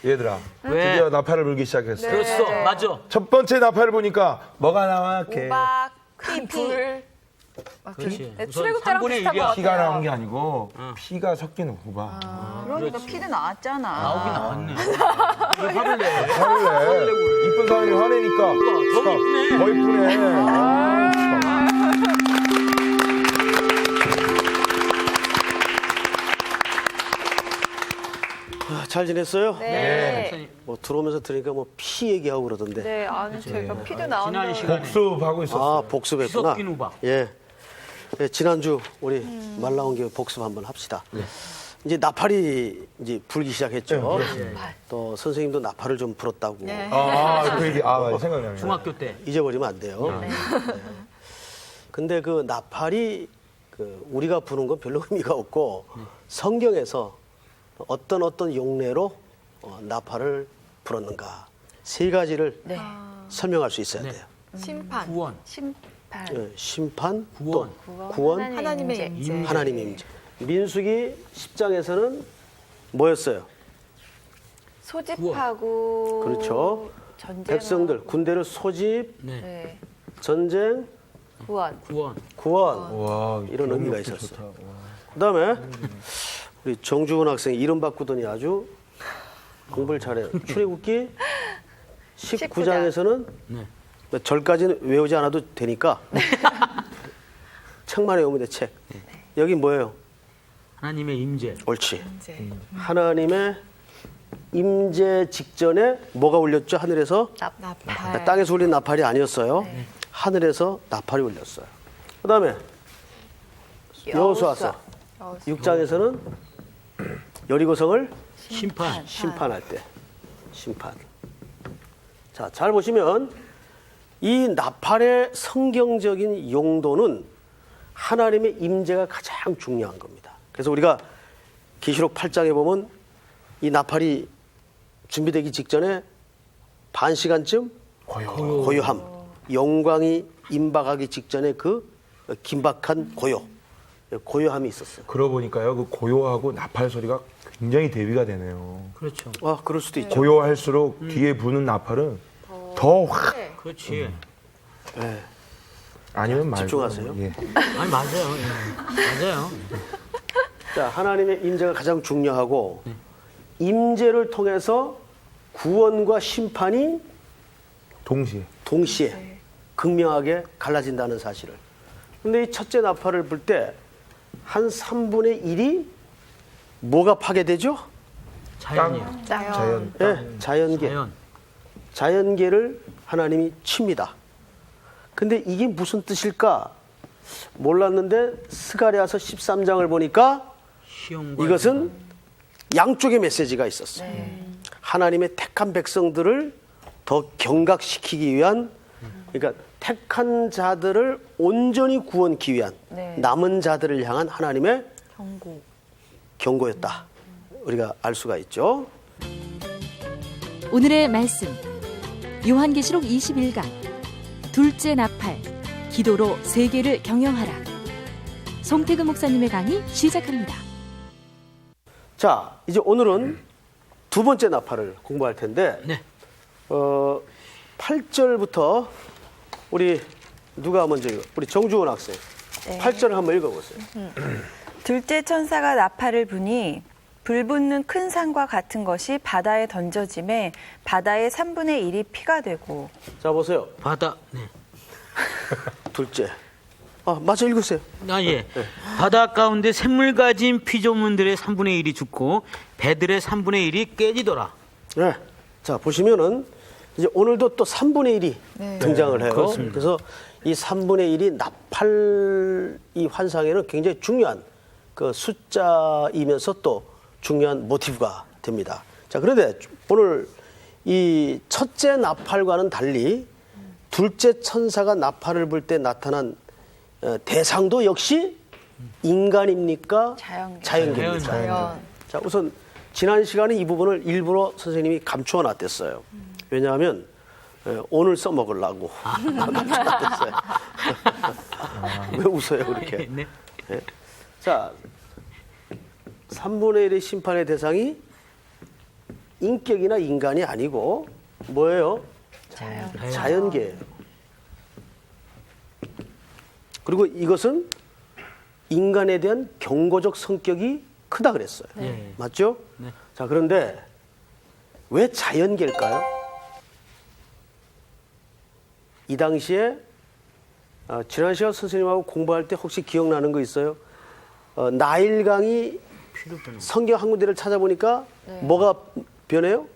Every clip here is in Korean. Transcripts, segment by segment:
얘들아, 왜? 드디어 나팔을 불기 시작했어. 그렇소, 맞아. 첫 번째 나팔을 보니까 뭐가 나와? 개. 우박, 불. 그렇지. 네, 우선 출애굽자랑 3분의 비슷한 1이야. 것 피가 같아요. 나온 게 아니고 피가 섞인 우박. 그러니까 피도 나왔잖아. 나오긴 나왔네. 왜 화를 내? 화를 내. 이쁜 사람이 화내니까. 더 이쁘네. 더 이쁘네. 아, 참. 잘 지냈어요? 네. 뭐 들어오면서 들으니까 뭐 피 얘기하고 그러던데. 네, 아니 제가 피도 지난 나온다고. 시간에 복습하고 있었어. 아, 복습했구나. 섞인 우박. 예. 예, 지난주 우리 말 나온 김에 복습 한번 합시다. 이제 나팔이 이제 불기 시작했죠. 또 선생님도 나팔을 좀 불었다고. 네. 그 얘기, 생각나네. 중학교 때. 잊어버리면 안 돼요. 네. 근데 그 나팔이 그 우리가 부는 건 별로 의미가 없고 성경에서 어떤 용례로 나팔을 불었는가 세 가지를 네. 설명할 수 있어야 네. 돼요. 심판. 구원. 심판. 예, 심판, 구원. 또 구원, 하나님의 임재. 하나님의 임재. 민수기 10장에서는 뭐였어요? 소집하고. 그렇죠. 전쟁. 백성들 군대를 소집, 네. 네. 전쟁, 구원. 구원. 구원 와, 이런 의미가 기억력도 있었어요. 좋다. 와. 그다음에 우리 정주훈 학생이 이름 바꾸더니 아주 공부를 잘해요. 출애굽기 19장에서는 네. 절까지는 외우지 않아도 되니까 책만 외우면 돼, 책. 여기 뭐예요? 하나님의 임재. 옳지. 이제 하나님의 임재 직전에 뭐가 울렸죠? 하늘에서? 나팔. 땅에서 울린 나팔이 아니었어요. 하늘에서 나팔이 울렸어요. 그다음에 여호수아서 6장에서는 여리고성을 심판. 심판할 때 심판. 자, 잘 보시면 이 나팔의 성경적인 용도는 하나님의 임재가 가장 중요한 겁니다. 그래서 우리가 계시록 8장에 보면 이 나팔이 준비되기 직전에 반 시간쯤 고요함, 영광이 임박하기 직전에 그 긴박한 고요함이 있었어요. 그러고 보니까요, 그 고요하고 나팔 소리가 굉장히 대비가 되네요. 그렇죠. 아, 그럴 수도 있죠. 고요할수록 뒤에 부는 나팔은 더 확. 그렇지. 네. 아니면 말고. 집중하세요. 예. 아니, 맞아요. 예. 맞아요. 자, 하나님의 임재가 가장 중요하고 임재를 통해서 구원과 심판이 동시에 극명하게 갈라진다는 사실을. 근데 이 첫째 나팔을 불 때 한 3분의 1이 뭐가 파괴되죠? 자연이요. 자연. 네, 자연계. 자연. 자연계를 하나님이 칩니다. 근데 이게 무슨 뜻일까? 몰랐는데 스가랴서 13장을 보니까 시험과 이것은 양쪽의 메시지가 있었어요. 하나님의 택한 백성들을 더 경각시키기 위한, 그러니까 택한 자들을 온전히 구원하기 위한 남은 자들을 향한 하나님의 경고였다. 우리가 알 수가 있죠. 오늘의 말씀 요한계시록 21강 둘째 나팔 기도로 세계를 경영하라. 송태근 목사님의 강의 시작합니다. 자, 이제 오늘은 두 번째 나팔을 공부할 텐데 네. 8절부터 우리 누가 먼저 읽어? 우리 정주원 학생. 8절을 한번 읽어보세요. 둘째 천사가 나팔을 부니 불 붙는 큰 산과 같은 것이 바다에 던져짐에 바다의 3분의 1이 피가 되고. 자, 보세요. 바다. 네. 둘째. 아, 맞아, 읽으세요. 아, 예. 바다 가운데 샘물 가진 피조물들의 3분의 1이 죽고 배들의 3분의 1이 깨지더라. 네. 자, 보시면은 이제 오늘도 또 3분의 1이 등장을 해요. 그렇습니다. 그래서 이 3분의 1이 나팔 이 환상에는 굉장히 중요한 그 숫자이면서 또 중요한 모티브가 됩니다. 자, 그런데 오늘 이 첫째 나팔과는 달리 둘째 천사가 나팔을 불 때 나타난 대상도 역시 인간입니까? 자연계입니까? 자연. 자, 우선 지난 시간에 이 부분을 일부러 선생님이 감추어 놨댔어요. 왜냐하면 오늘 써먹으려고 감춰놨댔어요. 왜 웃어요 그렇게? 네. 네. 자, 3분의 1의 심판의 대상이 인격이나 인간이 아니고 뭐예요? 자연계예요. 그리고 이것은 인간에 대한 경고적 성격이 크다 그랬어요. 네. 맞죠? 네. 자, 그런데 왜 자연계일까요? 이 당시에 지난 시간 선생님하고 공부할 때 혹시 기억나는 거 있어요? 나일강이 성경 한 군데를 찾아보니까 뭐가 변해요?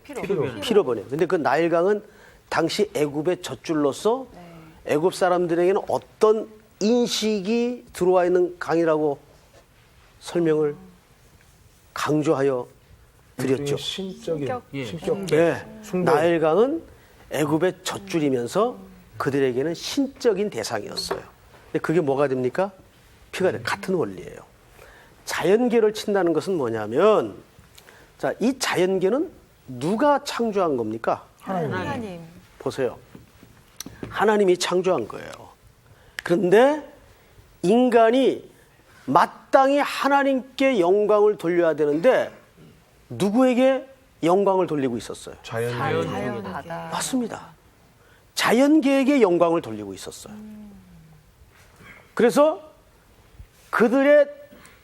피로 변해요. 근데 그 나일강은 당시 애굽의 젖줄로서 애굽 사람들에게는 어떤 인식이 들어와 있는 강이라고 설명을 강조하여 드렸죠. 신적인 예. 신격. 네. 숭배. 나일강은 애굽의 젖줄이면서 그들에게는 신적인 대상이었어요. 근데 그게 뭐가 됩니까? 피가 돼. 같은 원리예요. 자연계를 친다는 것은 뭐냐면, 자, 이 자연계는 누가 창조한 겁니까? 하나님. 보세요. 하나님이 창조한 거예요. 그런데 인간이 마땅히 하나님께 영광을 돌려야 되는데 누구에게 영광을 돌리고 있었어요? 자연. 바다. 맞습니다. 자연계에게 영광을 돌리고 있었어요. 그래서 그들의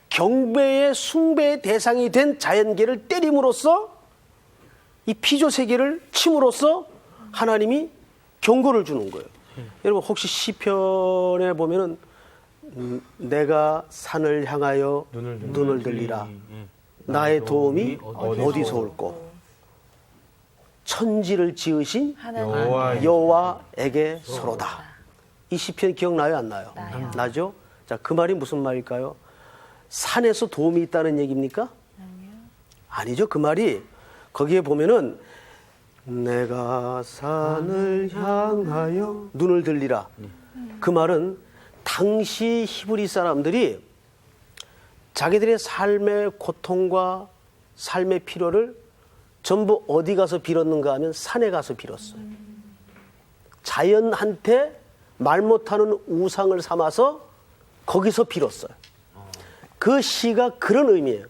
경배의 숭배의 대상이 된 자연계를 때림으로써 이 피조 세계를 침으로써 하나님이 경고를 주는 거예요. 여러분 혹시 시편에 보면은 내가 산을 향하여 눈을 들리라. 나의 도움이 어디서 올꼬? 천지를 지으신 여호와에게 서로다. 이 시편 기억나요, 안 나요? 나죠? 자, 그 말이 무슨 말일까요? 산에서 도움이 있다는 얘기입니까? 아니죠. 그 말이 거기에 보면은 내가 산을 향하여 눈을 들리라. 그 말은 당시 히브리 사람들이 자기들의 삶의 고통과 삶의 필요를 전부 어디 가서 빌었는가 하면 산에 가서 빌었어요. 자연한테 말 못하는 우상을 삼아서 거기서 빌었어요. 그 시가 그런 의미예요.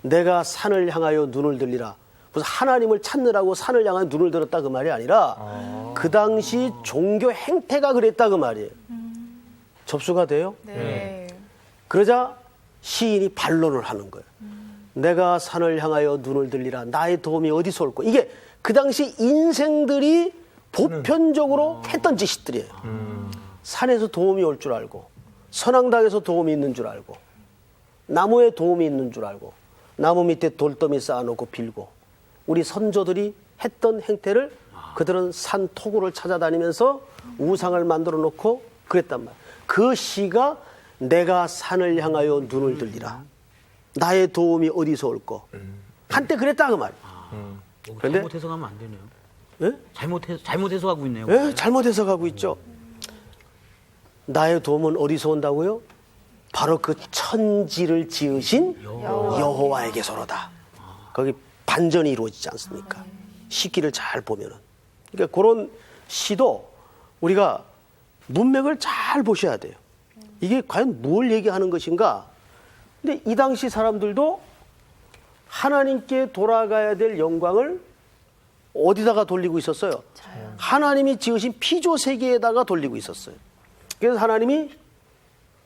내가 산을 향하여 눈을 들리라. 무슨 하나님을 찾느라고 산을 향하여 눈을 들었다 그 말이 아니라 그 당시 종교 행태가 그랬다 그 말이에요. 접수가 돼요? 네. 그러자 시인이 반론을 하는 거예요. 내가 산을 향하여 눈을 들리라. 나의 도움이 어디서 올꼬? 이게 그 당시 인생들이 보편적으로 했던 짓들이에요. 산에서 도움이 올 줄 알고 선앙당에서 도움이 있는 줄 알고 나무에 도움이 있는 줄 알고 나무 밑에 돌더미 쌓아놓고 빌고 우리 선조들이 했던 행태를 그들은 산 토구를 찾아다니면서 우상을 만들어 놓고 그랬단 말이에요. 그 시가 내가 산을 향하여 눈을 들리라. 나의 도움이 어디서 올꼬? 한때 그랬다 그 말이에요. 그런데 잘못 해석하면 안 되네요. 네? 잘못 해석하고 있네요. 네, 잘못 해석하고 있죠. 나의 도움은 어디서 온다고요? 바로 그 천지를 지으신 여호와에게서로다. 거기 반전이 이루어지지 않습니까? 시기를 잘 보면은. 그러니까 그런 시도 우리가 문맥을 잘 보셔야 돼요. 이게 과연 뭘 얘기하는 것인가? 근데 이 당시 사람들도 하나님께 돌아가야 될 영광을 어디다가 돌리고 있었어요? 하나님이 지으신 피조 세계에다가 돌리고 있었어요. 그래서 하나님이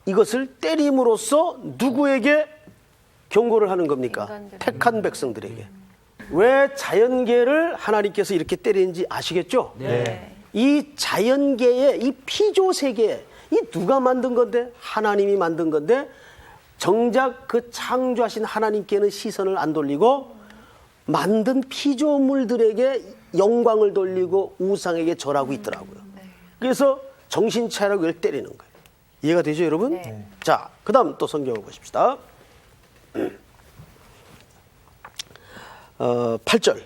이것을 때림으로써 누구에게 경고를 하는 겁니까? 택한 백성들에게. 왜 자연계를 하나님께서 이렇게 때리는지 아시겠죠? 네. 이 자연계의 이 피조 세계, 이 누가 만든 건데? 하나님이 만든 건데 정작 그 창조하신 하나님께는 시선을 안 돌리고 만든 피조물들에게 영광을 돌리고 우상에게 절하고 있더라고요. 그래서 정신 차리라고 이걸 때리는 거예요. 이해가 되죠, 여러분? 네. 자, 그 다음 또 성경을 보십시다. 8절.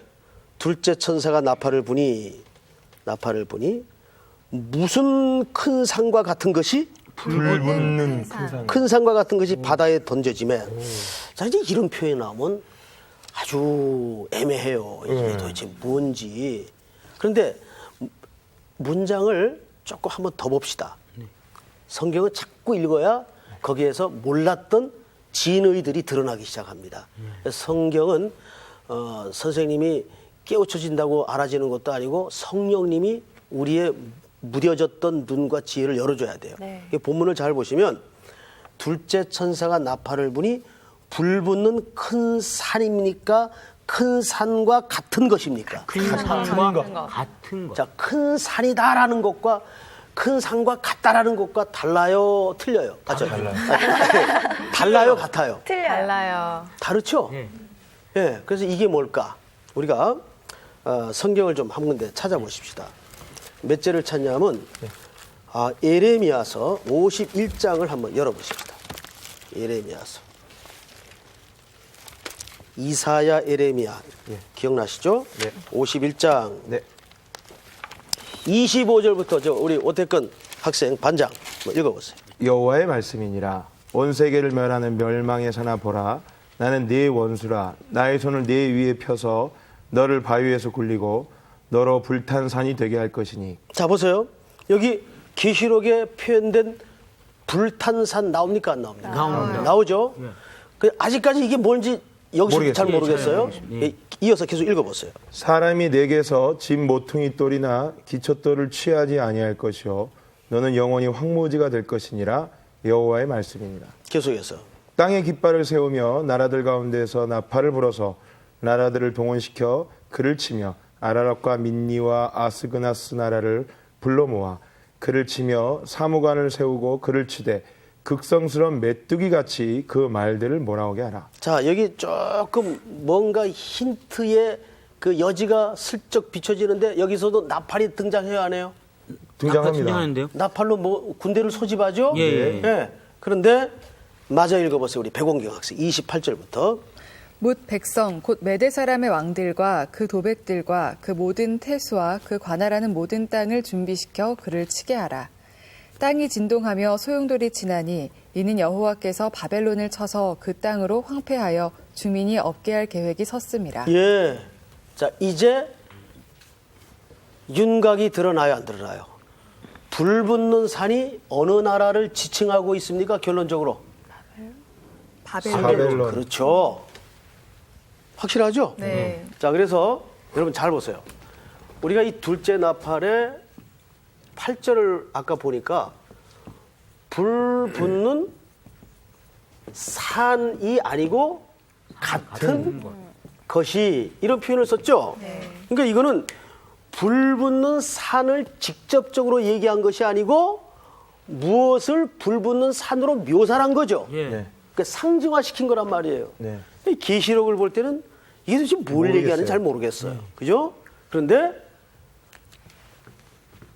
둘째 천사가 나팔을 부니 무슨 큰 산과 같은 것이 불붙는 큰 산. 큰 산과 같은 것이 바다에 던져지매. 자, 이제 이런 표현이 나오면 아주 애매해요. 이게 도대체 뭔지. 그런데 문장을 조금 한번 더 봅시다. 성경을 자꾸 읽어야 거기에서 몰랐던 진의들이 드러나기 시작합니다. 성경은 선생님이 깨우쳐진다고 알아지는 것도 아니고 성령님이 우리의 무뎌졌던 눈과 지혜를 열어줘야 돼요. 네. 이 본문을 잘 보시면 둘째 천사가 나팔을 부니 불붙는 큰 산입니까? 큰 산과 같은 것입니까? 큰 산과 같은 것. 자, 큰 산이다라는 것과 큰 산과 같다라는 것과 달라요, 틀려요? 같죠? 달라요, 같아요? 틀려요. 달라요. 다르죠? 예. 예, 그래서 이게 뭘까? 우리가 성경을 좀 한 군데 찾아보십시다. 몇 절을 찾냐면 예레미야서 51장을 한번 열어보십시다. 예레미야서. 이사야, 예레미야 기억나시죠? 네. 51장 네. 25절부터 우리 오태근 학생 반장 한번 읽어보세요. 여호와의 말씀이니라. 온 세계를 멸하는 멸망의 사나 보라. 나는 네 원수라. 나의 손을 네 위에 펴서 너를 바위에서 굴리고 너로 불탄 산이 되게 할 것이니. 자, 보세요. 여기 계시록에 표현된 불탄 산 나옵니까, 안 나옵니까? 나옵니다. 나오죠? 아직까지 이게 뭔지 여기서 잘 모르겠어요. 모르겠어요. 예, 이어서 계속 읽어보세요. 사람이 내게서 집 모퉁이 돌이나 기초돌을 취하지 아니할 것이요 너는 영원히 황무지가 될 것이니라. 여호와의 말씀이니라. 계속해서. 땅에 깃발을 세우며 나라들 가운데서 나팔을 불어서 나라들을 동원시켜 그를 치며 아라락과 민니와 아스그나스 나라를 불러 모아 그를 치며 사무관을 세우고 그를 치되 극성스러운 메뚜기 같이 그 말들을 몰아오게 하라. 자, 여기 조금 뭔가 힌트의 그 여지가 슬쩍 비춰지는데 여기서도 나팔이 등장해야 하네요. 등장합니다. 등장하는데요. 나팔로 뭐 군대를 소집하죠? 예. 그런데 마저 읽어보세요. 우리 백원경 학생 28절부터. 뭇 백성 곧 메대 사람의 왕들과 그 도백들과 그 모든 태수와 그 관할하는 모든 땅을 준비시켜 그를 치게 하라. 땅이 진동하며 소용돌이 치나니 이는 여호와께서 바벨론을 쳐서 그 땅으로 황폐하여 주민이 없게 할 계획이 섰습니다. 예. 자, 이제 윤곽이 드러나요, 안 드러나요? 불붙는 산이 어느 나라를 지칭하고 있습니까? 결론적으로. 바벨론. 그렇죠. 확실하죠? 네. 자, 그래서 여러분 잘 보세요. 우리가 이 둘째 나팔의 8절을 아까 보니까 불 붙는 산이 아니고 같은 것이 이런 표현을 썼죠. 그러니까 이거는 불 붙는 산을 직접적으로 얘기한 것이 아니고 무엇을 불 붙는 산으로 묘사한 거죠. 예. 네. 그러니까 상징화시킨 거란 말이에요. 네. 이 계시록을 볼 때는 이게 도대체 뭘 모르겠어요. 얘기하는지 잘 모르겠어요. 그죠? 그런데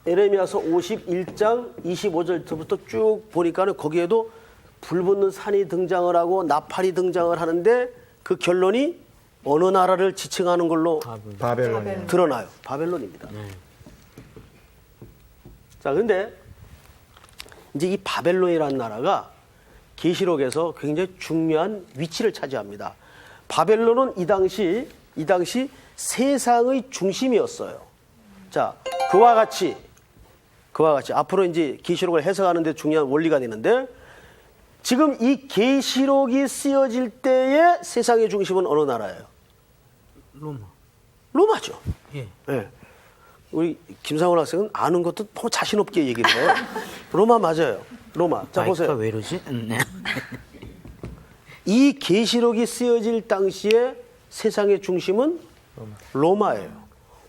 에레미야서 51장 25절부터 쭉 보니까는 거기에도 불붙는 산이 등장을 하고 나팔이 등장을 하는데 그 결론이 어느 나라를 지칭하는 걸로 바벨론이에요. 드러나요. 바벨론입니다. 자, 그런데 이제 이 바벨론이라는 나라가 계시록에서 굉장히 중요한 위치를 차지합니다. 바벨론은 이 당시 세상의 중심이었어요. 자, 그와 같이 앞으로 이제 계시록을 해석하는 데 중요한 원리가 되는데 지금 이 계시록이 쓰여질 때의 세상의 중심은 어느 나라예요? 로마죠. 예. 네. 우리 김상훈 학생은 아는 것도 너무 자신 없게 얘기를 해요. 로마 맞아요. 로마. 자, 마이크가 보세요. 왜 이러지? 네. 이 계시록이 쓰여질 당시에 세상의 중심은 로마예요.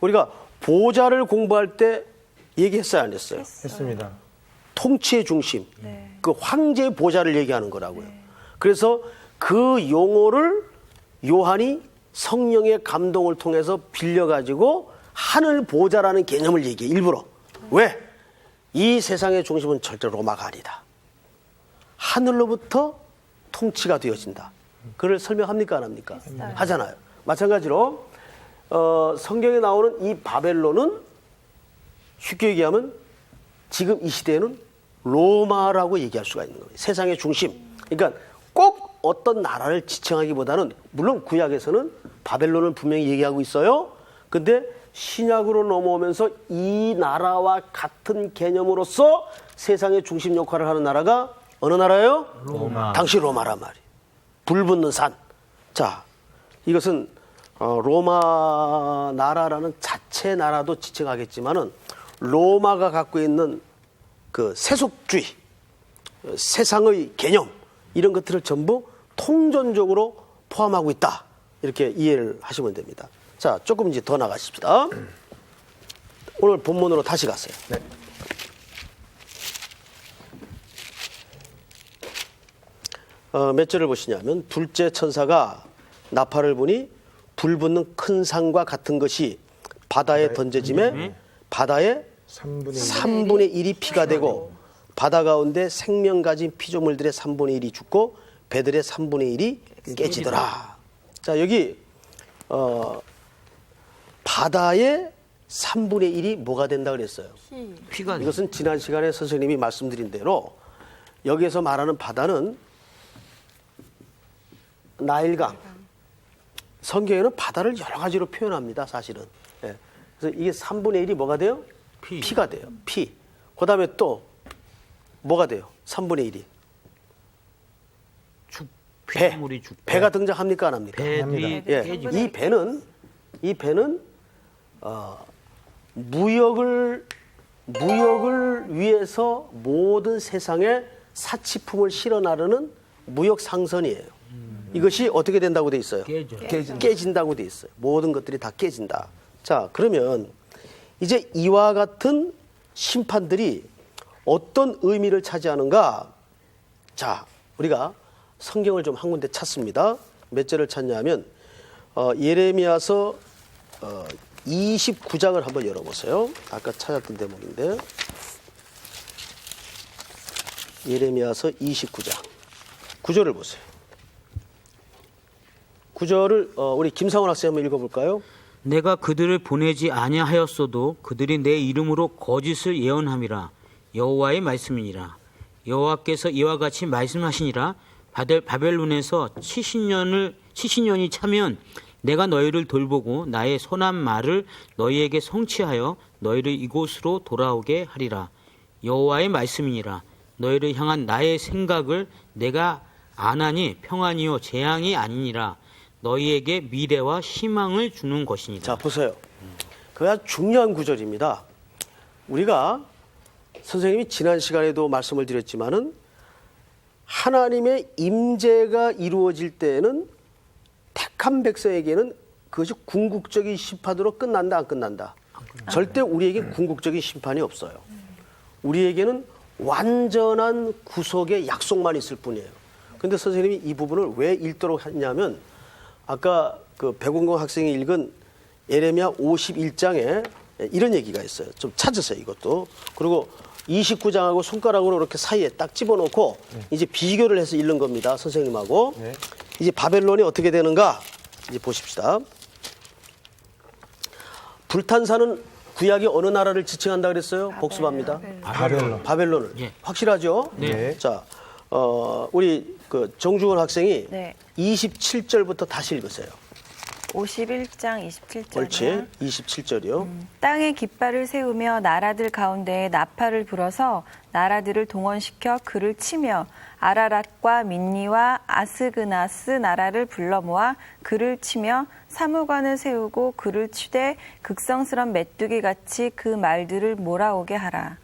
우리가 보좌를 공부할 때 얘기했어요, 안 했어요? 했습니다. 통치의 중심, 네. 그 황제의 보좌를 얘기하는 거라고요. 그래서 그 용어를 요한이 성령의 감동을 통해서 빌려가지고 하늘 보좌라는 개념을 얘기해, 일부러. 왜? 이 세상의 중심은 절대 로마가 아니다. 하늘로부터 통치가 되어진다. 그걸 설명합니까, 안 합니까? 하잖아요. 마찬가지로 성경에 나오는 이 바벨론은 쉽게 얘기하면 지금 이 시대에는 로마라고 얘기할 수가 있는 거예요. 세상의 중심. 그러니까 꼭 어떤 나라를 지칭하기보다는 물론 구약에서는 바벨론을 분명히 얘기하고 있어요. 근데 신약으로 넘어오면서 이 나라와 같은 개념으로서 세상의 중심 역할을 하는 나라가 어느 나라예요? 로마. 당시 로마란 말이에요. 불붙는 산. 자, 이것은 로마 나라라는 자체 나라도 지칭하겠지만은 로마가 갖고 있는 그 세속주의, 세상의 개념 이런 것들을 전부 통전적으로 포함하고 있다. 이렇게 이해를 하시면 됩니다. 자, 조금 이제 더 나가십시다. 오늘 본문으로 다시 갔어요. 네. 몇 절을 보시냐면 둘째 천사가 나팔을 부니 불 붙는 큰 산과 같은 것이 바다에 던져짐에 바다의 3분의 1이 피가 되고 바다 가운데 생명 가진 피조물들의 3분의 1이 죽고 배들의 3분의 1이 깨지더라. 자, 여기 바다의 3분의 1이 뭐가 된다 그랬어요? 피가 이것은 지난 시간에 선생님이 말씀드린 대로 여기에서 말하는 바다는 나일강. 성경에는 바다를 여러 가지로 표현합니다, 사실은. 예. 그래서 이게 3분의 1이 뭐가 돼요? 피가 돼요. 피. 그 다음에 또 뭐가 돼요? 3분의 1이. 배. 피조물이 죽고 배가 등장합니까, 안 합니까? 배들이 예. 깨지고 이 배는 무역을 위해서 모든 세상에 사치품을 실어 나르는 무역 상선이에요. 이것이 어떻게 된다고 돼 있어요? 깨진다고 돼 있어요. 모든 것들이 다 깨진다. 자, 그러면 이제 이와 같은 심판들이 어떤 의미를 차지하는가? 자, 우리가 성경을 좀 한 군데 찾습니다. 몇 절을 찾냐면 예레미야서 29장을 한번 열어보세요. 아까 찾았던 대목인데 예레미야서 29장 9절을 보세요. 9절을 우리 김상원 학생 한번 읽어볼까요? 내가 그들을 보내지 아니하였어도 그들이 내 이름으로 거짓을 예언함이라 여호와의 말씀이니라. 여호와께서 이와 같이 말씀하시니라. 바벨론에서 70년이 차면 내가 너희를 돌보고 나의 선한 말을 너희에게 성취하여 너희를 이곳으로 돌아오게 하리라. 여호와의 말씀이니라. 너희를 향한 나의 생각을 내가 아나니 평안이요 재앙이 아니니라. 너희에게 미래와 희망을 주는 것이니라. 자, 보세요. 그가 중요한 구절입니다. 우리가 선생님이 지난 시간에도 말씀을 드렸지만은 하나님의 임재가 이루어질 때에는 택한 백성에게는 그것이 궁극적인 심판으로 끝난다, 안 끝난다? 절대 우리에게 궁극적인 심판이 없어요. 우리에게는 완전한 구속의 약속만 있을 뿐이에요. 그런데 선생님이 이 부분을 왜 읽도록 했냐면 아까 그 백운공 학생이 읽은 예레미야 51장에 이런 얘기가 있어요. 좀 찾으세요, 이것도. 그리고 29장하고 손가락으로 이렇게 사이에 딱 집어넣고 이제 비교를 해서 읽는 겁니다, 선생님하고. 이제 바벨론이 어떻게 되는가 이제 보십시다. 불탄산은 구약이 어느 나라를 지칭한다 그랬어요? 복습합니다. 바벨론을. 예. 확실하죠? 네. 자, 우리 그 정중원 학생이 네. 27절부터 다시 읽으세요. 51장 27절. 옳지. 27절이요. 땅에 깃발을 세우며 나라들 가운데에 나팔을 불어서 나라들을 동원시켜 그를 치며 아라랏과 민니와 아스그나스 나라를 불러 모아 그를 치며 사무관을 세우고 그를 치되 극성스런 메뚜기 같이 그 말들을 몰아오게 하라.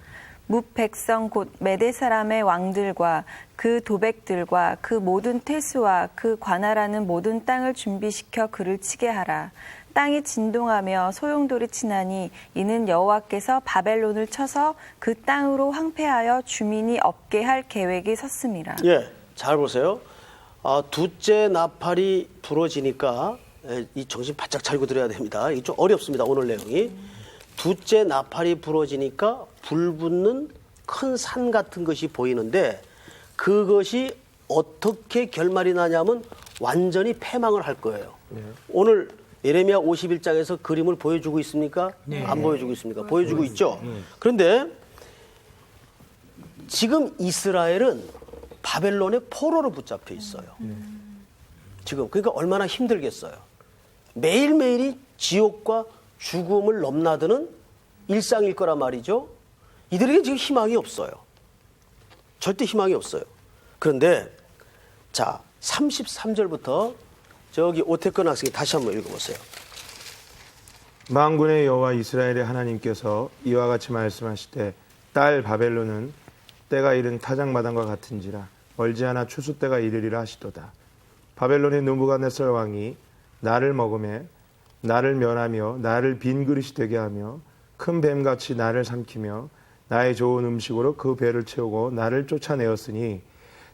뭇 백성 곧 메대 사람의 왕들과 그 도백들과 그 모든 태수와 그 관할하는 모든 땅을 준비시켜 그를 치게 하라. 땅이 진동하며 소용돌이 치나니 이는 여호와께서 바벨론을 쳐서 그 땅으로 황폐하여 주민이 없게 할 계획이 섰음이라. 예, 잘 보세요. 둘째 나팔이 부러지니까 이 정신 바짝 차리고 들어야 됩니다. 이게 좀 어렵습니다, 오늘 내용이. 둘째 나팔이 부러지니까 불 붙는 큰 산 같은 것이 보이는데 그것이 어떻게 결말이 나냐면 완전히 패망을 할 거예요. 오늘 예레미야 51장에서 그림을 보여주고 있습니까? 안 보여주고 있습니까? 보여주고 있죠. 그런데 지금 이스라엘은 바벨론의 포로로 붙잡혀 있어요. 지금 그러니까 얼마나 힘들겠어요. 매일매일이 지옥과 죽음을 넘나드는 일상일 거란 말이죠. 이들에게 지금 희망이 없어요. 절대 희망이 없어요. 그런데 자 33절부터 저기 오태권 학생이 다시 한번 읽어보세요. 만군의 여호와 이스라엘의 하나님께서 이와 같이 말씀하시되 딸 바벨론은 때가 이른 타작마당과 같은지라 멀지 않아 추수 때가 이르리라 하시도다. 바벨론의 느부갓네살 왕이 나를 먹음에 나를 면하며 나를 빈 그릇이 되게 하며 큰 뱀같이 나를 삼키며 나의 좋은 음식으로 그 배를 채우고 나를 쫓아내었으니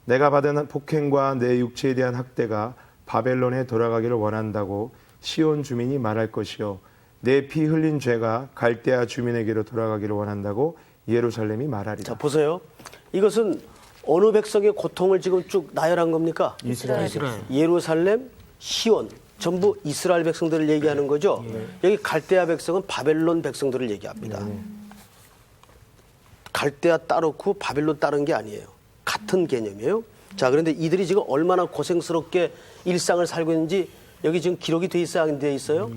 내가 받은 폭행과 내 육체에 대한 학대가 바벨론에 돌아가기를 원한다고 시온 주민이 말할 것이요 내 피 흘린 죄가 갈대아 주민에게로 돌아가기를 원한다고 예루살렘이 말하리라. 자, 보세요. 이것은 어느 백성의 고통을 지금 쭉 나열한 겁니까? 이스라엘. 예루살렘, 시온, 전부 이스라엘 백성들을 얘기하는 거죠. 여기 갈대아 백성은 바벨론 백성들을 얘기합니다. 갈대아 따놓고 바벨론 따른 게 아니에요. 같은 개념이에요. 자, 그런데 이들이 지금 얼마나 고생스럽게 일상을 살고 있는지 여기 지금 기록이 돼 있어요? 안 돼 있어요?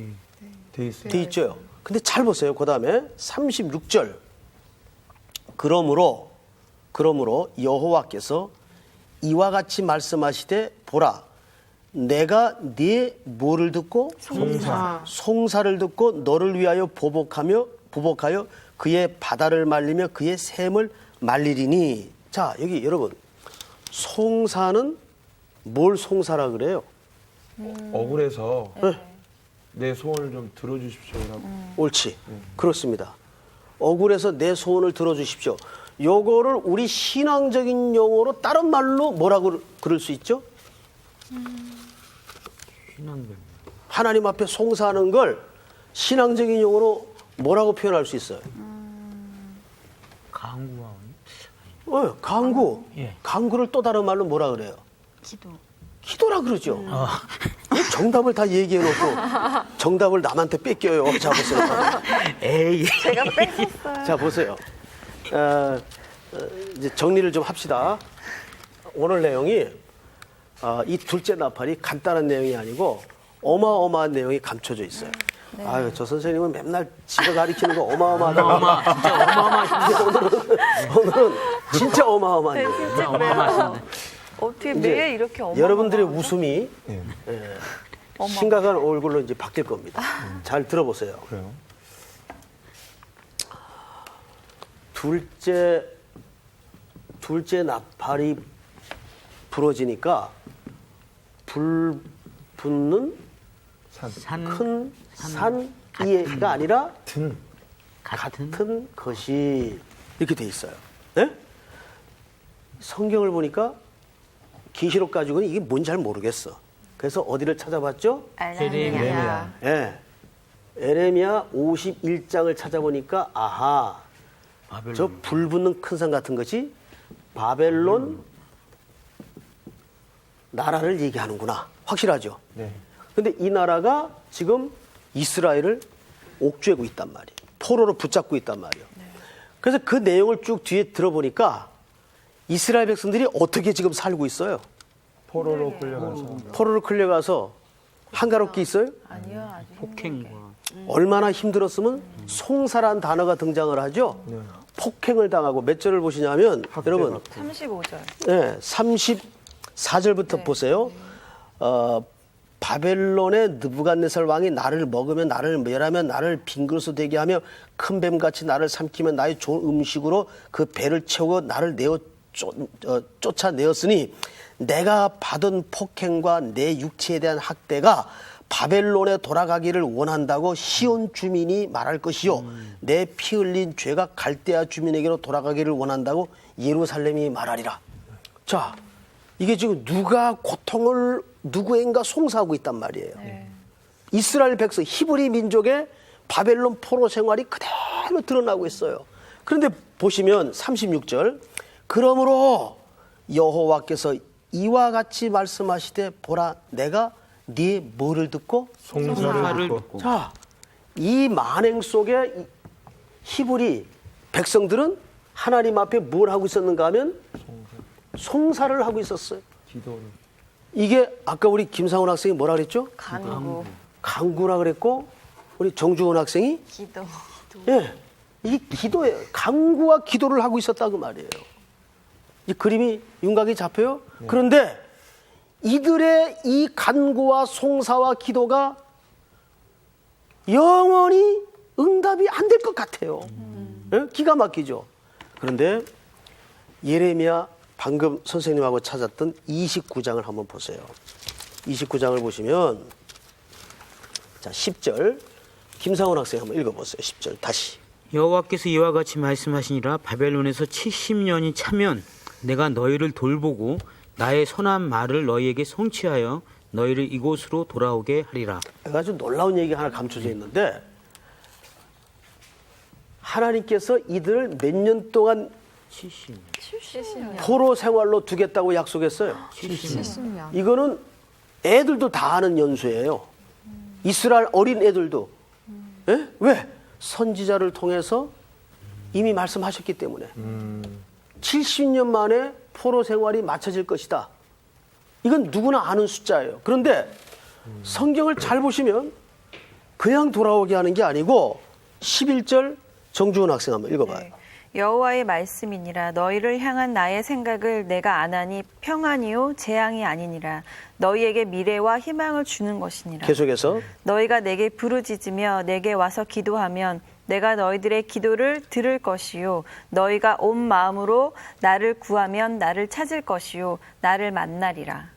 돼 있어요. 돼 있죠. 근데 잘 보세요. 그 다음에 36절. 그러므로 여호와께서 이와 같이 말씀하시되 보라 내가 네 뭐를 듣고 송사를 듣고 너를 위하여 보복하여 그의 바다를 말리며 그의 샘을 말리리니. 자, 여기 여러분 송사는 뭘 송사라 그래요? 억울해서 내 소원을 좀 들어주십시오라고. 옳지. 그렇습니다. 억울해서 내 소원을 들어주십시오. 요거를 우리 신앙적인 용어로 다른 말로 뭐라고 그럴 수 있죠? 하나님 앞에 송사하는 걸 신앙적인 용어로 뭐라고 표현할 수 있어요? 강구와 강구. 예. 강구를 또 다른 말로 뭐라 그래요? 기도. 기도라 그러죠. 왜 정답을 다 얘기해놓고 정답을 남한테 뺏겨요. 자, 보세요. 에이. 제가 뺐었어요. 자, 보세요. 이제 정리를 좀 합시다. 오늘 내용이 이 둘째 나팔이 간단한 내용이 아니고 어마어마한 내용이 감춰져 있어요. 아유, 저 선생님은 맨날 지가 가르치는 거 어마어마하다. 진짜 어마어마하신데. 오늘은 진짜 어마어마한 네, 얘기예요. 진짜 그래요. 어떻게 이제 매일 이렇게 어마어마하죠? 여러분들의 웃음이 심각한 얼굴로 이제 바뀔 겁니다. 잘 들어보세요. 그래요. 둘째 나팔이 부러지니까 불 붙는 큰 산이가 아니라 같은 것이 이렇게 돼 있어요. 네? 성경을 보니까 계시록 가지고는 이게 뭔지 잘 모르겠어. 그래서 어디를 찾아봤죠? 에레미야. 예. 에레미야 51장을 찾아보니까 아하. 저 불 붙는 큰 산 같은 것이 바벨론 나라를 얘기하는구나. 확실하죠? 네. 근데 이 나라가 지금 이스라엘을 옥죄고 있단 말이에요. 포로로 붙잡고 있단 말이에요. 그래서 그 내용을 쭉 뒤에 들어보니까 이스라엘 백성들이 어떻게 지금 살고 있어요? 포로로 끌려가서 포로로 끌려가서 한가롭게 있어요? 아니요, 아직. 폭행과 얼마나 힘들었으면 송사라는 단어가 등장을 하죠. 폭행을 당하고 몇 절을 보시냐면 여러분 35절. 네, 34절부터 보세요. 바벨론의 느부갓네살 왕이 나를 먹으면 나를 멸하면 나를 빈 그릇으로 되게 하며 큰 뱀같이 나를 삼키면 나의 좋은 음식으로 그 배를 채우고 나를 쫓아내었으니 내가 받은 폭행과 내 육체에 대한 학대가 바벨론에 돌아가기를 원한다고 시온 주민이 말할 것이요 내 피 흘린 죄가 갈대아 주민에게로 돌아가기를 원한다고 예루살렘이 말하리라. 자, 이게 지금 누가 고통을 누구인가 송사하고 있단 말이에요. 이스라엘 백성 히브리 민족의 바벨론 포로 생활이 그대로 드러나고 있어요. 그런데 보시면 36절 그러므로 여호와께서 이와 같이 말씀하시되 보라 내가 네 뭐를 듣고 송사를 듣고. 자, 이 만행 속에 히브리 백성들은 하나님 앞에 뭘 하고 있었는가 하면 송사를 하고 있었어요. 기도를. 이게 아까 우리 김상훈 학생이 뭐라 그랬죠? 강구. 강구라 그랬고 우리 정주원 학생이 기도. 예, 이게 기도예요. 강구와 기도를 하고 있었다 그 말이에요. 이 그림이 윤곽이 잡혀요. 그런데 이들의 이 간구와 송사와 기도가 영원히 응답이 안 될 것 같아요. 예? 기가 막히죠. 그런데 예레미야 방금 선생님하고 찾았던 29장을 한번 보세요. 29장을 보시면 자 10절 김상훈 학생 한번 읽어보세요. 10절 다시. 여호와께서 이와 같이 말씀하시니라. 바벨론에서 70년이 차면 내가 너희를 돌보고 나의 선한 말을 너희에게 성취하여 너희를 이곳으로 돌아오게 하리라. 아주 놀라운 얘기가 하나 감춰져 있는데 하나님께서 이들을 몇 년 동안 70년. 포로 생활로 두겠다고 약속했어요. 70년. 이거는 애들도 다 아는 연수예요. 이스라엘 어린 애들도. 예? 왜? 선지자를 통해서 이미 말씀하셨기 때문에 70년 만에 포로 생활이 마쳐질 것이다. 이건 누구나 아는 숫자예요. 그런데 성경을 잘 보시면 그냥 돌아오게 하는 게 아니고 11절 정주원 학생 한번 읽어봐요. 네. 여호와의 말씀이니라. 너희를 향한 나의 생각을 내가 아나니 평안이요 재앙이 아니니라. 너희에게 미래와 희망을 주는 것이니라. 계속해서 너희가 내게 부르짖으며 내게 와서 기도하면 내가 너희들의 기도를 들을 것이요 너희가 온 마음으로 나를 구하면 나를 찾을 것이요 나를 만나리라.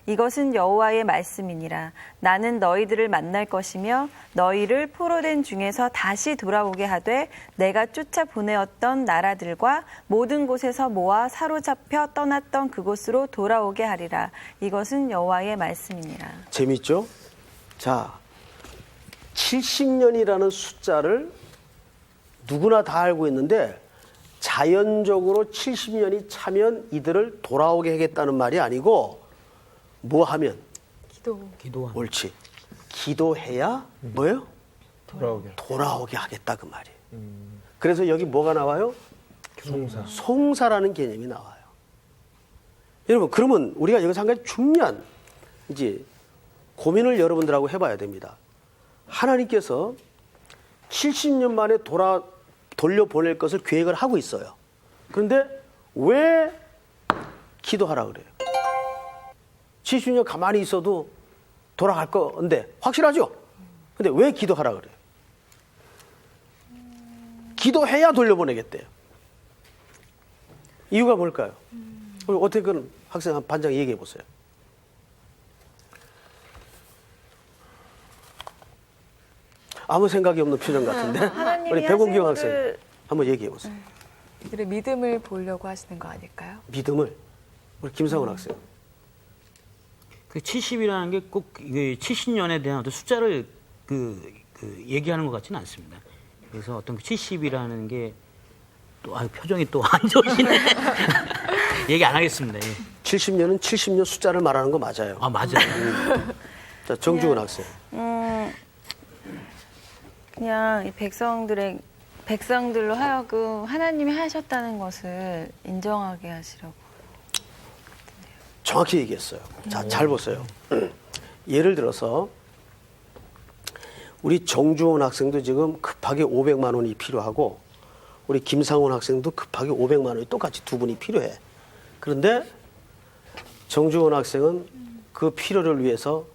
이것은 여호와의 말씀이니라. 나는 너희들을 만날 것이며 너희를 포로된 중에서 다시 돌아오게 하되 내가 쫓아 보내었던 나라들과 모든 곳에서 모아 사로잡혀 떠났던 그곳으로 돌아오게 하리라. 이것은 여호와의 말씀이니라. 재밌죠? 자, 70년이라는 숫자를 누구나 다 알고 있는데 자연적으로 70년이 차면 이들을 돌아오게 하겠다는 말이 아니고 뭐 하면? 기도한. 옳지. 기도해야 뭐예요? 돌아오게. 하겠다 그 말이에요. 그래서 여기 뭐가 나와요? 송사라는 개념이 나와요. 여러분 그러면 우리가 여기서 한 가지 중요한 이제 고민을 여러분들하고 해봐야 됩니다. 하나님께서 70년 만에 돌려보낼 것을 계획을 하고 있어요. 그런데 왜 기도하라 그래요? 70년 가만히 있어도 돌아갈 건데 확실하죠? 근데 왜 기도하라 그래요? 기도해야 돌려보내겠대요. 이유가 뭘까요? 어떻게 그런 학생 반장 얘기해 보세요. 아무 생각이 없는 표정 같은데 우리 백운경 학생 한번 얘기해 보세요. 이들의 믿음을 보려고 하시는 거 아닐까요? 믿음을 우리 김상훈 학생. 그 70이라는 게 꼭 70년에 대한 어떤 숫자를 얘기하는 것 같지는 않습니다. 그래서 어떤 70이라는 게 또 표정이 또 안 좋으시네. 얘기 안 하겠습니다. 예. 70년은 70년 숫자를 말하는 거 맞아요. 아 맞아요. 자, 정주원 학생. 그냥 이 백성들로 하여금 하나님이 하셨다는 것을 인정하게 하시려고. 정확히 얘기했어요. 자, 잘 보세요. 예를 들어서 우리 정주원 학생도 지금 급하게 500만 원이 필요하고 우리 김상훈 학생도 급하게 500만 원이 똑같이 두 분이 필요해. 그런데 정주원 학생은 그 필요를 위해서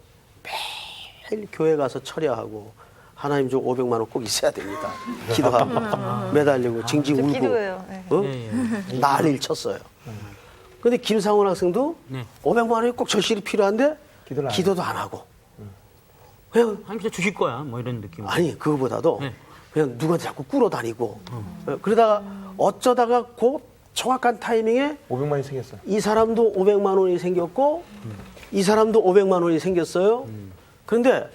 매일 교회 가서 철야하고 하나님 저 500만 원 꼭 있어야 됩니다. 기도하고 매달리고 징징 울고 기도해요. 네. 어? 난리를 쳤어요. 그런데 김상훈 학생도 네. 500만 원이 꼭 절실히 필요한데 기도도 안 하고 그냥 하나님 주실 거야. 뭐 이런 느낌. 아니 그거보다도 네. 그냥 누구한테 자꾸 꿇어다니고 그러다가 어쩌다가 그 정확한 타이밍에 500만이 생겼어. 이 사람도 500만 원이 생겼고 이 사람도 500만 원이 생겼어요. 그런데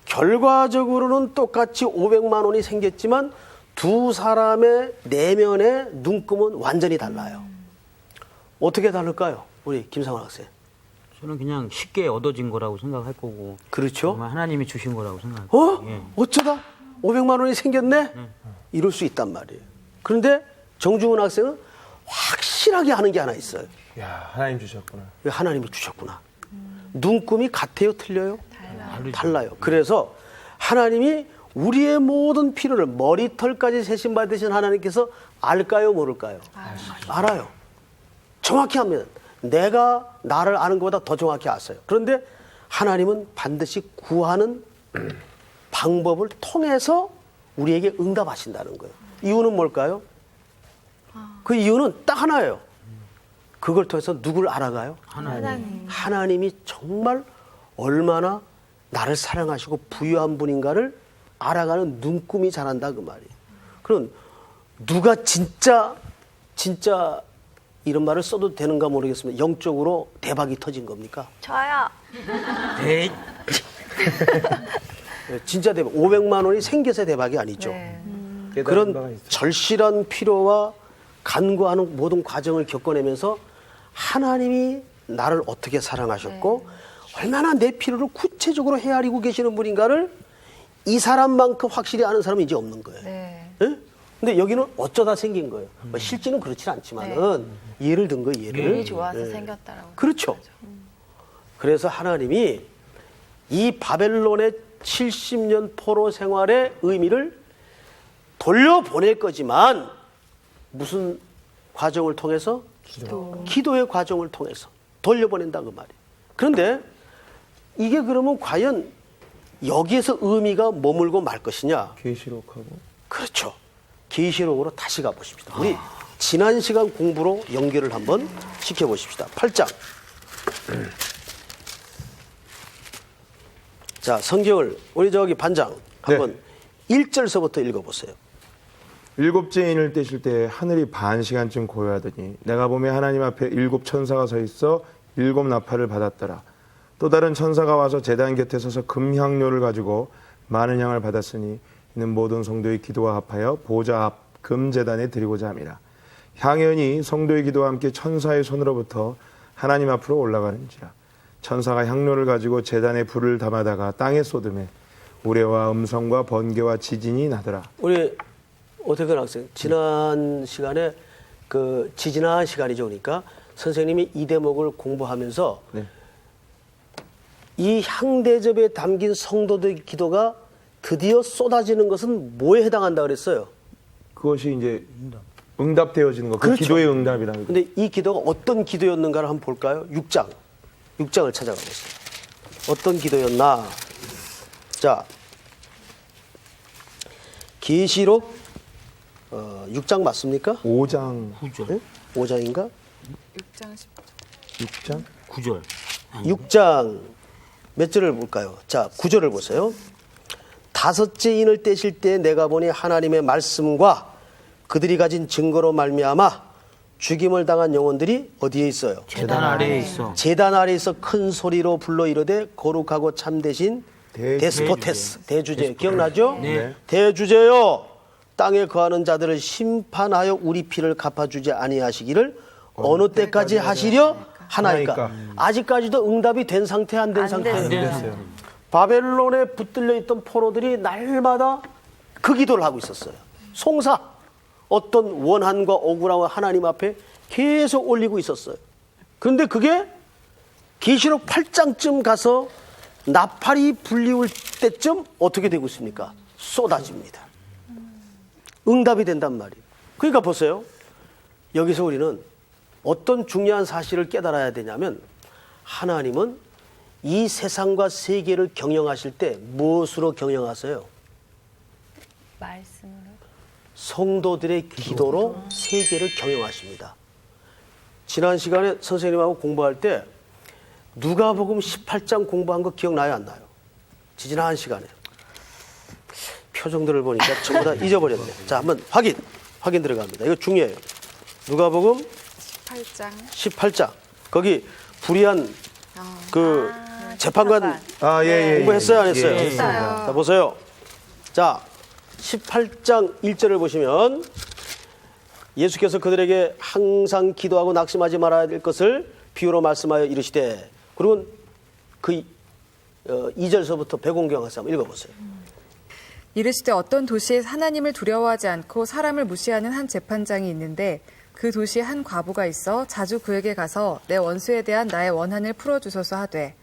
결과적으로는 똑같이 500만 원이 생겼지만 두 사람의 내면의 눈금은 완전히 달라요. 어떻게 다를까요? 우리 김상훈 학생. 저는 그냥 쉽게 얻어진 거라고 생각할 거고. 그렇죠? 정말 하나님이 주신 거라고 생각해요. 어? 예. 어쩌다 500만 원이 생겼네? 이럴 수 있단 말이에요. 그런데 정주원 학생은 확실하게 하는 게 하나 있어요. 야, 하나님 주셨구나. 하나님이 주셨구나. 눈금이 같아요? 틀려요? 달라요. 그래서 하나님이 우리의 모든 필요를 머리털까지 세심받으신 하나님께서 알까요? 모를까요? 알아요. 정확히 하면 내가 나를 아는 것보다 더 정확히 아세요. 그런데 하나님은 반드시 구하는 방법을 통해서 우리에게 응답하신다는 거예요. 이유는 뭘까요? 그 이유는 딱 하나예요. 그걸 통해서 누굴 알아가요? 하나님이 정말 얼마나 나를 사랑하시고 부유한 분인가를 알아가는 눈금이 자란다 그 말이에요. 그럼 누가 진짜 이런 말을 써도 되는가 모르겠습니다. 영적으로 대박이 터진 겁니까? 저요. 에이, 진짜 대박. 500만 원이 생겨서 대박이 아니죠. 네. 그런 절실한 필요와 간구하는 모든 과정을 겪어내면서 하나님이 나를 어떻게 사랑하셨고 얼마나 내 필요를 구체적으로 헤아리고 계시는 분인가를 이 사람만큼 확실히 아는 사람은 이제 없는 거예요. 네. 예? 근데 여기는 어쩌다 생긴 거예요. 뭐 실제는 그렇진 않지만은 예를 든 거예요. 예를. 운이 좋아서 생겼다라고. 그렇죠. 그래서 하나님이 이 바벨론의 70년 포로 생활의 의미를 돌려보낼 거지만 무슨 과정을 통해서? 기도의 과정을 통해서 돌려보낸다 그 말이에요. 그런데 이게 그러면 과연 여기에서 의미가 머물고 말 것이냐? 계시록하고 그렇죠. 계시록으로 다시 가보십시다. 우리 지난 시간 공부로 연결을 한번 시켜보십시다. 8장. 자, 성경을 우리 저기 반장 한번 1절서부터 읽어보세요. 일곱째 인을 떼실 때 하늘이 반 시간쯤 고요하더니 내가 보면 하나님 앞에 7 천사가 서 있어 7 나팔을 받았더라. 또 다른 천사가 와서 제단 곁에 서서 금향료를 가지고 많은 양을 받았으니 이는 모든 성도의 기도와 합하여 보좌 앞 금제단에 드리고자 함이라. 향연이 성도의 기도와 함께 천사의 손으로부터 하나님 앞으로 올라가는지라. 천사가 향료를 가지고 제단에 불을 담아다가 땅에 쏟음에 우레와 음성과 번개와 지진이 나더라. 우리 오태근 학생, 지난 시간에 그 지지난 시간이죠. 그러니까 선생님이 이 대목을 공부하면서 네. 이 향대접에 담긴 성도들의 기도가 드디어 쏟아지는 것은 뭐에 해당한다 그랬어요? 그것이 이제 응답되어지는 것, 그 그렇죠. 기도의 응답이라는 거죠. 근데 이 기도가 어떤 기도였는가를 한번 볼까요? 6장을 찾아가 보세요. 어떤 기도였나? 자, 계시록 6장 맞습니까? 5장 9절. 5장인가? 6장 10절. 6장 9절. 6장 몇 절을 볼까요? 자, 9절을 보세요. 다섯째 인을 떼실 때 내가 보니 하나님의 말씀과 그들이 가진 증거로 말미암아 죽임을 당한 영혼들이 어디에 있어요? 제단 아래에 있어. 제단 아래에서 큰 소리로 불러 이르되 거룩하고 참되신 대주제. 데스포테스 대주제 기억나죠? 네. 대주제요 땅에 거하는 자들을 심판하여 우리 피를 갚아주지 아니하시기를 어느 때까지 하시려 하나이까. 아직까지도 응답이 된 상태 안 된 상태? 안 됐어요. 바벨론에 붙들려 있던 포로들이 날마다 그 기도를 하고 있었어요. 송사 어떤 원한과 억울함을 하나님 앞에 계속 올리고 있었어요. 그런데 그게 계시록 8장쯤 가서 나팔이 불리울 때쯤 어떻게 되고 있습니까? 쏟아집니다. 응답이 된단 말이에요. 그러니까 보세요. 여기서 우리는 어떤 중요한 사실을 깨달아야 되냐면 하나님은 이 세상과 세계를 경영하실 때 무엇으로 경영하세요? 말씀으로. 성도들의 기도로 세계를 경영하십니다. 지난 시간에 선생님하고 공부할 때 누가복음 18장 공부한 거 기억나요 안 나요? 지난 시간에 표정들을 보니까 전부 다 잊어버렸네. 자, 한번 확인 들어갑니다. 이거 중요해요. 누가복음 8장. 18장 거기 불의한 그 재판관 공부했어요 안 했어요? 예. 자, 보세요. 자, 18장 1절을 보시면 예수께서 그들에게 항상 기도하고 낙심하지 말아야 될 것을 비유로 말씀하여 이르시되, 그리고 그 2절서부터 배공경하서 한번 읽어보세요. 이르시되 어떤 도시에 하나님을 두려워하지 않고 사람을 무시하는 한 재판장이 있는데 그 도시에 한 과부가 있어 자주 그에게 가서 내 원수에 대한 나의 원한을 풀어주소서 하되,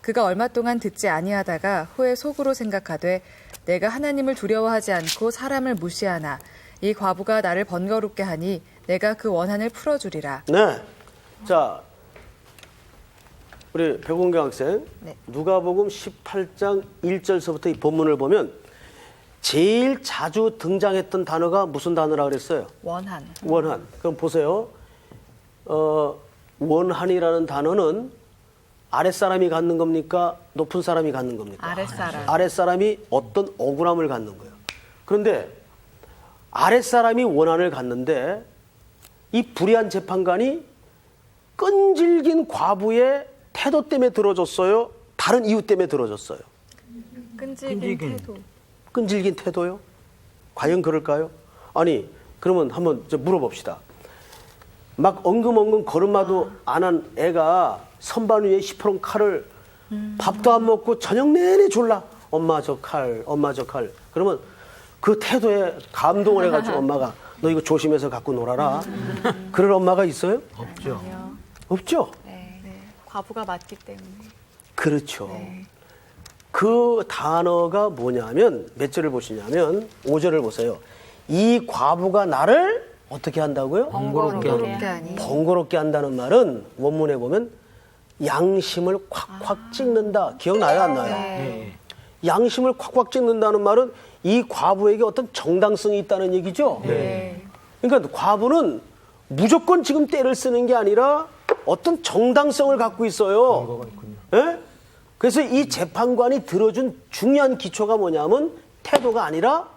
그가 얼마 동안 듣지 아니하다가 후에 속으로 생각하되 내가 하나님을 두려워하지 않고 사람을 무시하나 이 과부가 나를 번거롭게 하니 내가 그 원한을 풀어주리라. 네. 자, 우리 백운경 학생, 네. 누가복음 18장 1절서부터 이 본문을 보면 제일 자주 등장했던 단어가 무슨 단어라 그랬어요? 원한. 원한. 그럼 보세요. 원한이라는 단어는 아랫사람이 갖는 겁니까? 높은 사람이 갖는 겁니까? 아랫사람. 아랫사람이 어떤 억울함을 갖는 거예요. 그런데 아랫사람이 원한을 갖는데 이 불의한 재판관이 끈질긴 과부의 태도 때문에 들어줬어요? 다른 이유 때문에 들어줬어요? 끈질긴 태도. 끈질긴 태도요? 과연 그럴까요? 아니, 그러면 한번 물어봅시다. 막 엉금엉금 걸음마도 안 한 애가 선반 위에 시퍼런 칼을 밥도 안 먹고 저녁 내내 졸라 엄마 저 칼, 엄마 저 칼. 그러면 그 태도에 감동을 해가지고 엄마가 너 이거 조심해서 갖고 놀아라. 그럴 엄마가 있어요? 없죠. 없죠? 과부가 맞기 때문에. 그렇죠. 그 단어가 뭐냐면 몇 절을 보시냐면 5절을 보세요. 이 과부가 나를 어떻게 한다고요? 번거롭게 하니. 번거롭게 한다는 말은 원문에 보면 양심을 콱콱 찍는다. 기억나요? 안 나요? 네. 양심을 콱콱 찍는다는 말은 이 과부에게 어떤 정당성이 있다는 얘기죠. 네. 그러니까 과부는 무조건 지금 때를 쓰는 게 아니라 어떤 정당성을 갖고 있어요. 예? 그래서 이 재판관이 들어준 중요한 기초가 뭐냐면 태도가 아니라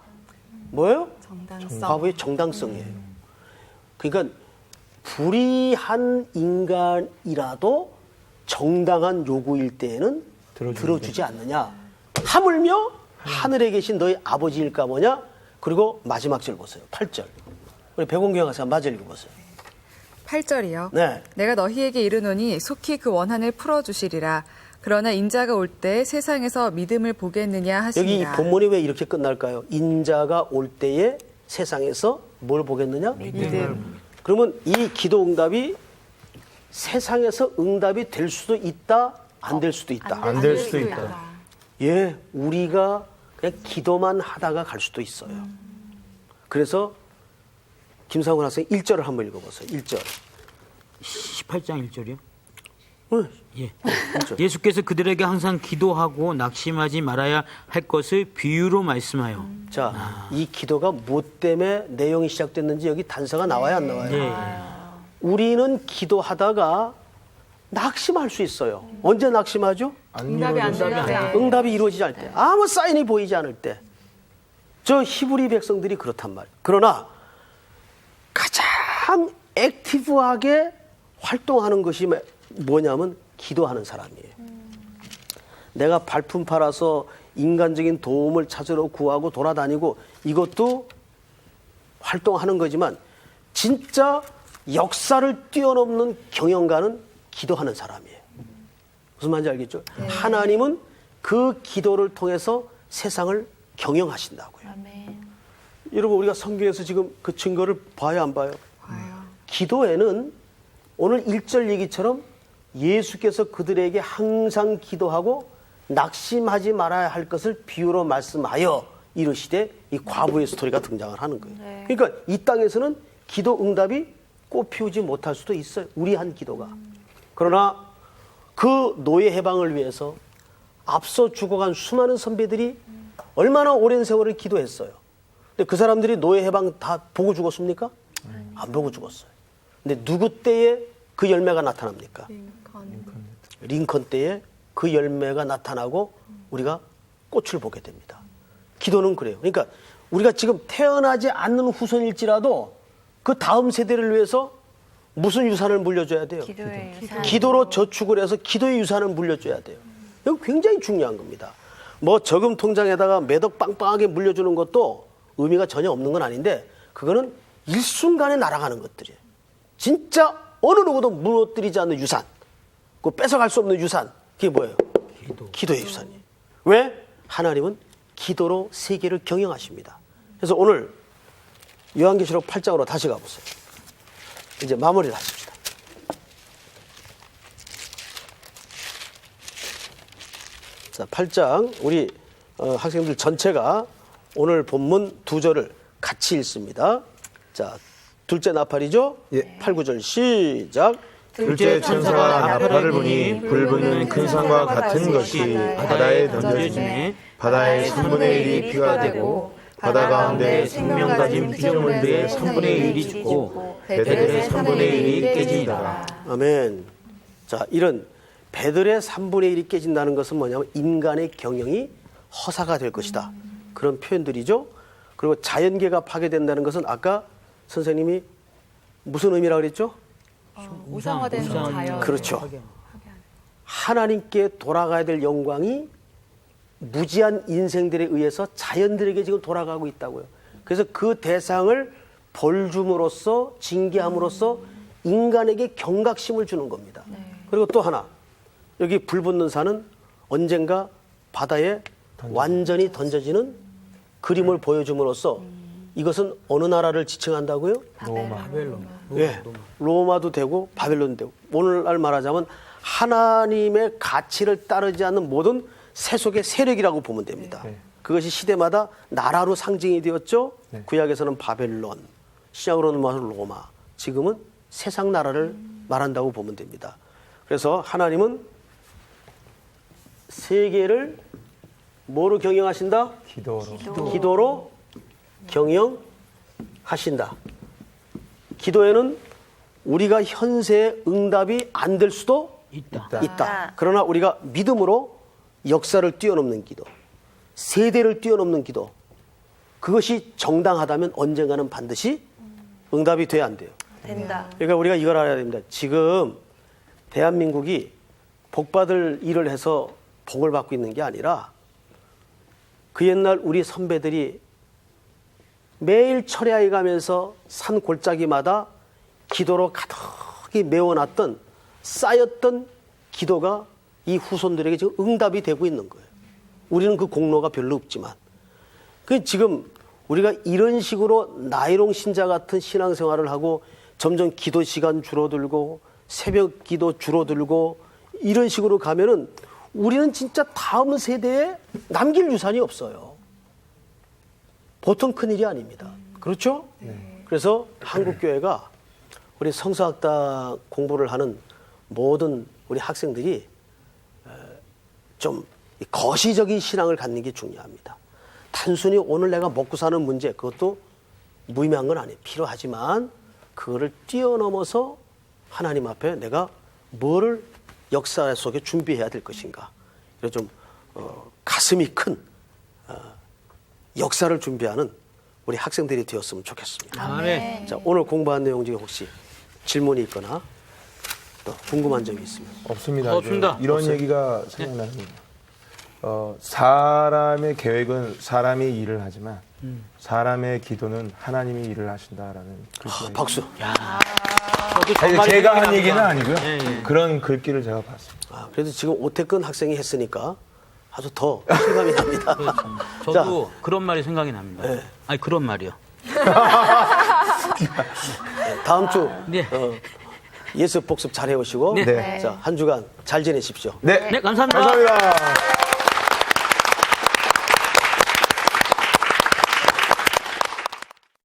뭐예요? 정당성. 과부의 정당성이에요. 그러니까 불의한 인간이라도 정당한 요구일 때에는 들어주지 않느냐. 하물며 하늘에 계신 너희 아버지일까 뭐냐. 그리고 마지막 절 보세요. 8절. 우리 백운경 학생 마저 읽어보세요. 8절이요. 네. 내가 너희에게 이르노니 속히 그 원한을 풀어주시리라. 그러나 인자가 올 때 세상에서 믿음을 보겠느냐 하시니라. 여기 이 본문이 왜 이렇게 끝날까요? 인자가 올 때에 세상에서 뭘 보겠느냐? 믿음. 그러면 이 기도 응답이 세상에서 응답이 될 수도 있다, 안 될 수도 있다. 안 될 수도 있다. 예, 우리가 그냥 기도만 하다가 갈 수도 있어요. 그래서 김상훈 학생 1절을 한번 읽어보세요. 1절. 18장 1절이요? 응. 예. 예수께서 그들에게 항상 기도하고 낙심하지 말아야 할 것을 비유로 말씀하여. 자, 이 기도가 뭐 때문에 내용이 시작됐는지 여기 단서가 나와요, 안 나와요? 네. 우리는 기도하다가 낙심할 수 있어요. 언제 낙심하죠? 응답이 안 되면 응답이 이루어지지 않을 때, 아무 사인이 보이지 않을 때. 저 히브리 백성들이 그렇단 말이에요. 그러나 가장 액티브하게 활동하는 것이 뭐냐면 기도하는 사람이에요. 내가 발품 팔아서 인간적인 도움을 찾으러 구하고 돌아다니고 이것도 활동하는 거지만 진짜 역사를 뛰어넘는 경영가는 기도하는 사람이에요. 무슨 말인지 알겠죠? 하나님은 그 기도를 통해서 세상을 경영하신다고요. 여러분 우리가 성경에서 지금 그 증거를 봐야 안 봐요? 기도에는 오늘 1절 얘기처럼 예수께서 그들에게 항상 기도하고 낙심하지 말아야 할 것을 비유로 말씀하여 이르시되 이 과부의 스토리가 등장을 하는 거예요. 그러니까 이 땅에서는 기도 응답이 꽃피우지 못할 수도 있어요. 우리 한 기도가. 그러나 그 노예 해방을 위해서 앞서 죽어간 수많은 선배들이 얼마나 오랜 세월을 기도했어요. 근데 그 사람들이 노예 해방 다 보고 죽었습니까? 안 보고 죽었어요. 근데 누구 때에 그 열매가 나타납니까? 링컨 때에 그 열매가 나타나고 우리가 꽃을 보게 됩니다. 기도는 그래요. 그러니까 우리가 지금 태어나지 않는 후손일지라도 그 다음 세대를 위해서 무슨 유산을 물려줘야 돼요? 기도의 유산. 기도로 저축을 해서 기도의 유산을 물려줘야 돼요. 이거 굉장히 중요한 겁니다. 뭐 저금 통장에다가 매덕 빵빵하게 물려주는 것도 의미가 전혀 없는 건 아닌데 그거는 일순간에 날아가는 것들이에요. 진짜 어느 누구도 무너뜨리지 않는 유산, 그 뺏어갈 수 없는 유산, 그게 뭐예요? 기도의 유산이에요. 왜? 하나님은 기도로 세계를 경영하십니다. 그래서 오늘 요한계시록 8장으로 다시 가보세요. 이제 마무리를 하십시다. 자, 8장 우리 학생들 전체가 오늘 본문 2절을 같이 읽습니다. 자, 둘째 나팔이죠? 예. 8, 9절 시작. 둘째 천사가 나팔을 부니 불 붙는 큰 산과 같은 것이 바다에 던져지매 바다의 3분의 1이 피가 되고 바다 가운데 생명 가진 피조물들의 3분의 1이 죽고 배들의 3분의 1이 깨진다. 아멘. 자, 이런 배들의 3분의 1이 깨진다는 것은 뭐냐면 인간의 경영이 허사가 될 것이다. 그런 표현들이죠. 그리고 자연계가 파괴된다는 것은 아까 선생님이 무슨 의미라고 그랬죠? 우상화된 자연. 그렇죠. 하나님께 돌아가야 될 영광이 무지한 인생들에 의해서 자연들에게 지금 돌아가고 있다고요. 그래서 그 대상을 벌 줌으로써 징계함으로써 인간에게 경각심을 주는 겁니다. 그리고 또 하나, 여기 불 붙는 산은 언젠가 바다에 완전히 던져지는 그림을 보여줌으로써 이것은 어느 나라를 지칭한다고요? 바벨론. 예, 로마도 되고 바벨론도 되고 오늘날 말하자면 하나님의 가치를 따르지 않는 모든 세속의 세력이라고 보면 됩니다. 그것이 시대마다 나라로 상징이 되었죠. 구약에서는 바벨론, 신약으로는 로마, 지금은 세상 나라를 말한다고 보면 됩니다. 그래서 하나님은 세계를 뭐로 경영하신다? 기도로 경영하신다. 기도에는 우리가 현세의 응답이 안 될 수도 있다. 그러나 우리가 믿음으로 역사를 뛰어넘는 기도, 세대를 뛰어넘는 기도, 그것이 정당하다면 언젠가는 반드시 응답이 돼야 안 돼요. 된다. 그러니까 우리가 이걸 알아야 됩니다. 지금 대한민국이 복받을 일을 해서 복을 받고 있는 게 아니라 그 옛날 우리 선배들이 매일 철야에 가면서 산 골짜기마다 기도로 가득히 메워놨던 쌓였던 기도가 이 후손들에게 지금 응답이 되고 있는 거예요. 우리는 그 공로가 별로 없지만. 지금 우리가 이런 식으로 나이롱 신자 같은 신앙생활을 하고 점점 기도 시간 줄어들고 새벽 기도 줄어들고 이런 식으로 가면은 우리는 진짜 다음 세대에 남길 유산이 없어요. 보통 큰일이 아닙니다. 그렇죠? 그래서 한국교회가 우리 성서학당 공부를 하는 모든 우리 학생들이 좀 거시적인 신앙을 갖는 게 중요합니다. 단순히 오늘 내가 먹고 사는 문제, 그것도 무의미한 건 아니에요. 필요하지만 그거를 뛰어넘어서 하나님 앞에 내가 뭐를 역사 속에 준비해야 될 것인가. 좀 가슴이 큰 역사를 준비하는 우리 학생들이 되었으면 좋겠습니다. 아멘. 자, 오늘 공부한 내용 중에 혹시 질문이 있거나 또 궁금한 점이 있으면 없습니다. 없습니다. 이런 없어요. 얘기가 생각납니다. 사람의 계획은 사람이 일을 하지만 사람의 기도는 하나님이 일을 하신다라는 글귀가 박수. 제가 한 얘기는 아니고요. 예. 그런 글귀를 제가 봤습니다. 그래도 지금 오태근 학생이 했으니까 아주 더 실감이 납니다. 저도 그런 말이 생각이 납니다. 아니 그런 말이요. 다음 주 네. 예습 복습 잘 해오시고 네. 네. 자, 한 주간 잘 지내십시오. 네, 네, 감사합니다. 감사합니다.